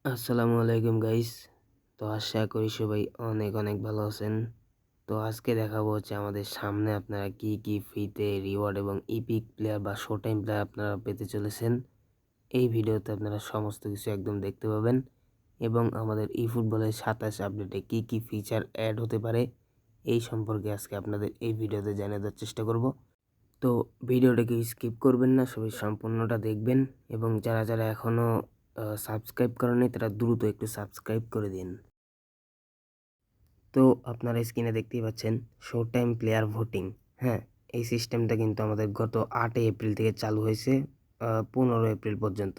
আসসালামু আলাইকুম গাইস। তো আশা করি সবাই অনেক অনেক ভালো আছেন। তো আজকে দেখাবো হচ্ছে আমাদের সামনে আপনারা কি ফ্রিতে রিওয়ার্ড এবং ইপিক প্লেয়ার বা শো টাইম প্লেয়ার আপনারা পেতে চলেছেন। এই ভিডিওতে আপনারা সমস্ত কিছু একদম দেখতে পাবেন এবং আমাদের ই ফুটবলের 27 আপডেটে কি ফিচার অ্যাড হতে পারে এই সম্পর্কে আজকে আপনাদের এই ভিডিওতে জানিয়ে দেওয়ার চেষ্টা করব। তো ভিডিওটাকে স্কিপ করবেন না, সবাই সম্পূর্ণটা দেখবেন এবং যারা এখনও সাবস্ক্রাইব করেনি তারা দ্রুত একটু সাবস্ক্রাইব করে দিন। তো আপনারা স্ক্রিনে দেখতেই পাচ্ছেন শো টাইম প্লেয়ার ভোটিং। হ্যাঁ, এই সিস্টেমটা কিন্তু আমাদের গত 8 এপ্রিল থেকে চালু হয়েছে 15 এপ্রিল পর্যন্ত।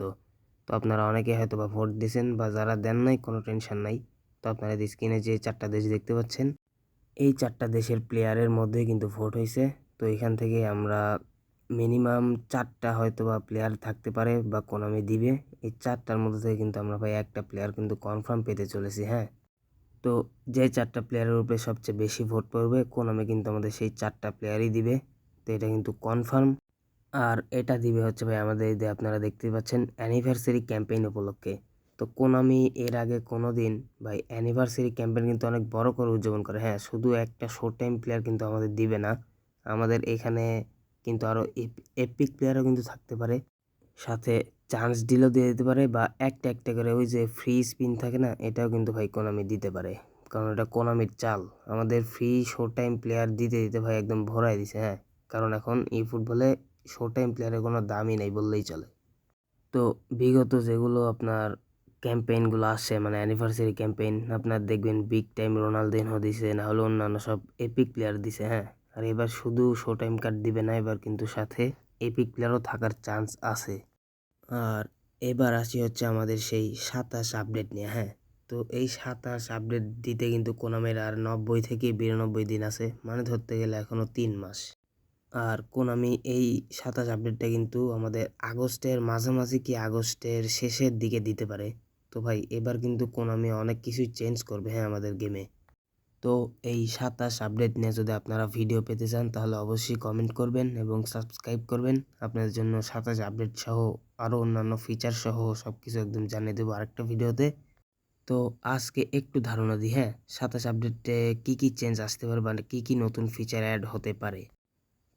তো আপনারা অনেকে হয়তো বা ভোট দিয়েছেন বা যারা দেন নাই কোনো টেনশন নাই। তো আপনারা স্ক্রিনে যে 4টা দেশ দেখতে পাচ্ছেন, এই 4টা দেশের প্লেয়ারের মধ্যে কিন্তু ভোট হয়েছে। তো এখান থেকে আমরা মিনিমাম 4টা হয়তো বা প্লেয়ার থাকতে পারে বা কোনামি দিবে। এই 4টার মধ্যে থেকে কিন্তু আমরা ভাই একটা প্লেয়ার কিন্তু কনফার্ম পেতে চলেছি। হ্যাঁ, তো যে 4টা প্লেয়ারের উপরে সবচেয়ে বেশি ভোট পড়বে কোনামি কিন্তু আমাদের সেই 4টা প্লেয়ারই দিবে। তো এটা কিন্তু কনফার্ম। আর এটা দিবে হচ্ছে ভাই আমাদের এই যে আপনারা দেখতে পাচ্ছেন অ্যানিভার্সারি ক্যাম্পেইন উপলক্ষে। তো কোনামি এর আগে কোনো দিন ভাই অ্যানিভার্সারি ক্যাম্পেইন কিন্তু অনেক বড় করে উদযাপন করে। হ্যাঁ, শুধু একটা শো টাইম প্লেয়ার কিন্তু আমাদের দিবে না, আমাদের এখানে কিন্তু আরও এপিক প্লেয়ারও কিন্তু থাকতে পারে, সাথে চান্স ডিলও দিয়ে দিতে পারে বা একটা করে ওই যে ফ্রি স্পিন থাকে না, এটাও কিন্তু ভাই কোনামি দিতে পারে। কারণ এটা কোনামির চাল, আমাদের ফ্রি শো টাইম প্লেয়ার দিতে দিতে ভাই একদম ভরাই দিছে। হ্যাঁ, কারণ এখন এই ফুটবলে শো টাইম প্লেয়ারের কোনো দামই নেই বললেই চলে। তো বিগত যেগুলো আপনার ক্যাম্পেইনগুলো আসছে মানে অ্যানিভার্সারি ক্যাম্পেইন, আপনার দেখবেন বিগ টাইম রোনালদিনহো দিছে, না হলে অন্যান্য সব এপিক প্লেয়ার দিছে। হ্যাঁ, আর এবার শুধু শো টাইম কার্ড দিবে না, এবার কিন্তু সাথে এপিক প্লেয়ারও থাকার চান্স আছে। আর এবার আসি হচ্ছে আমাদের সেই 27 আপডেট নিয়ে। হ্যাঁ, তো এই 27 আপডেট দিতে কিন্তু কোনামের আর 90 থেকে 92 দিন আছে, মানে ধরতে গেলে এখনও 3 মাস। আর কোনামি এই 27 আপডেটটা কিন্তু আমাদের আগস্টের মাঝামাঝি কি আগস্টের শেষের দিকে দিতে পারে। তো ভাই এবার কিন্তু কোনামি অনেক কিছুই চেঞ্জ করবে হ্যাঁ আমাদের গেমে। তো এই 27 আপডেট নিয়ে যদি আপনারা ভিডিও পেতে চান তাহলে অবশ্যই কমেন্ট করবেন এবং সাবস্ক্রাইব করবেন। আপনাদের জন্য 27 আপডেট সহ আরও অন্যান্য ফিচার সহ সব কিছু একদম জানিয়ে দেবো আরেকটা ভিডিওতে। তো আজকে একটু ধারণা দিই। হ্যাঁ, 27 আপডেটে কি চেঞ্জ আসতে পারে বা কি নতুন ফিচার অ্যাড হতে পারে।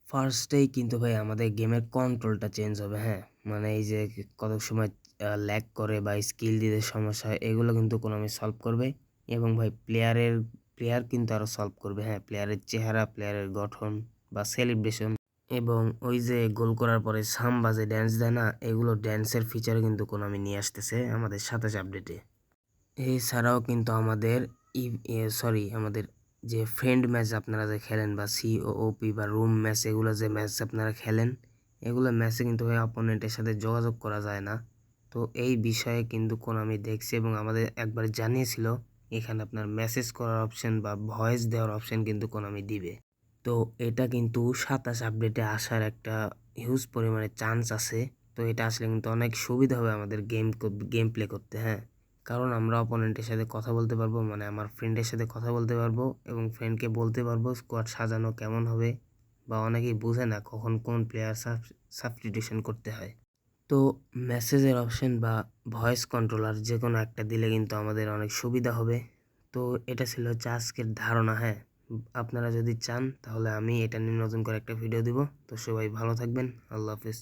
ফার্স্টেই কিন্তু ভাই আমাদের গেমের কন্ট্রোলটা চেঞ্জ হবে। হ্যাঁ, মানে এই যে কত সময় ল্যাগ করে বা স্কিল দিতে সমস্যা হয়, এগুলো কিন্তু কোনামি সলভ করবে এবং ভাই প্লেয়ার কিন্তু আরও সলভ করবে। হ্যাঁ, প্লেয়ারের চেহারা, প্লেয়ারের গঠন বা সেলিব্রেশন এবং ওই যে গোল করার পরে সাম্বা যে ড্যান্স দেয় না, এগুলো ড্যান্সের ফিচার কিন্তু কোনামি নিয়ে আসতেছে আমাদের 27 আপডেটে। এছাড়াও কিন্তু আমাদের আমাদের যে ফ্রেন্ড ম্যাচ আপনারা যে খেলেন বা সিওওপি বা রুম ম্যাচ, এগুলো যে ম্যাচ আপনারা খেলেন, এগুলো ম্যাচে কিন্তু ভাই অপোনেন্টের সাথে যোগাযোগ করা যায় না। তো এই বিষয়ে কিন্তু কোনামি দেখছে এবং আমাদের একবার জানিয়েছিল এখানে আপনার মেসেজ করার অপশন বা ভয়েস দেওয়ার অপশন কিন্তু কোনামি দিবে। তো এটা কিন্তু 27 আপডেটে আসার একটা হিউজ পরিমাণে চান্স আছে। তো এটা আসলে কিন্তু অনেক সুবিধা হবে আমাদের গেম প্লে করতে। হ্যাঁ, কারণ আমরা অপোনেন্টের সাথে কথা বলতে পারবো, মানে আমার ফ্রেন্ডের সাথে কথা বলতে পারবো এবং ফ্রেন্ডকে বলতে পারবো স্কোয়াড সাজানো কেমন হবে, বা অনেকেই বুঝে না কখন কোন প্লেয়ার সাবস্টিটিউশন করতে হয়। তো মেসেজের অপশন বা ভয়েস কন্ট্রোলার যে কোনো একটা দিলে কিন্তু আমাদের অনেক সুবিধা হবে। তো এটা ছিল হচ্ছে আজকের ধারণা। হ্যাঁ, আপনারা যদি চান তাহলে আমি এটা নিয়ে নতুন করে একটা ভিডিও দিব। তো সবাই ভালো থাকবেন, আল্লাহ হাফিজ।